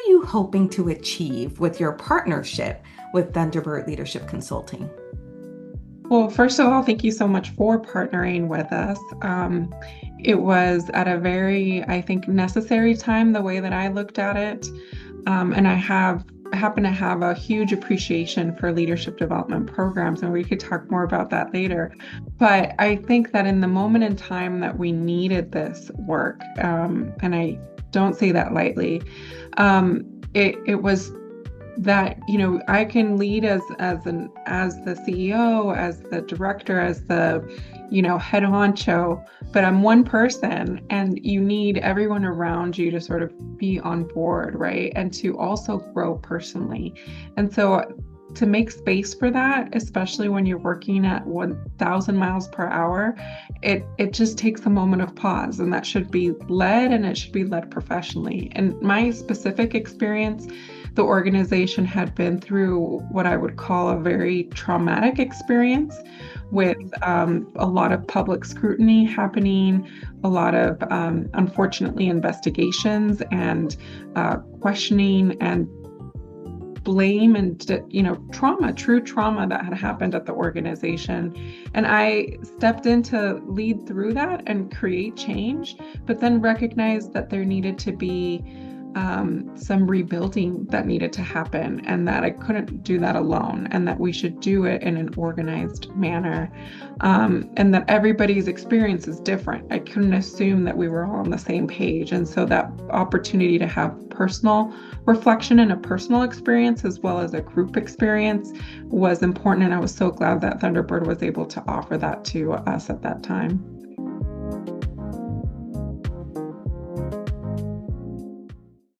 are you hoping to achieve with your partnership with Thunderbird Leadership Consulting? Well, first of all, thank you so much for partnering with us. It was at a very, I think, necessary time, the way that I looked at it. And I happen to have a huge appreciation for leadership development programs, and we could talk more about that later. But I think that in the moment in time that we needed this work, and I don't say that lightly, it was that I can lead as the CEO, as the director, as the head honcho, but I'm one person, and you need everyone around you to sort of be on board, right? And to also grow personally. And so to make space for that, especially when you're working at 1,000 miles per hour, it just takes a moment of pause, and that should be led, and it should be led professionally. In my specific experience, the organization had been through what I would call a very traumatic experience with a lot of public scrutiny happening, a lot of, unfortunately, investigations and questioning and blame and true trauma that had happened at the organization. And I stepped in to lead through that and create change, but then recognized that there needed to be some rebuilding that needed to happen, and that I couldn't do that alone, and that we should do it in an organized manner, and that everybody's experience is different. I couldn't assume that we were all on the same page. And so that opportunity to have personal reflection and a personal experience as well as a group experience was important. And I was so glad that Thunderbird was able to offer that to us at that time.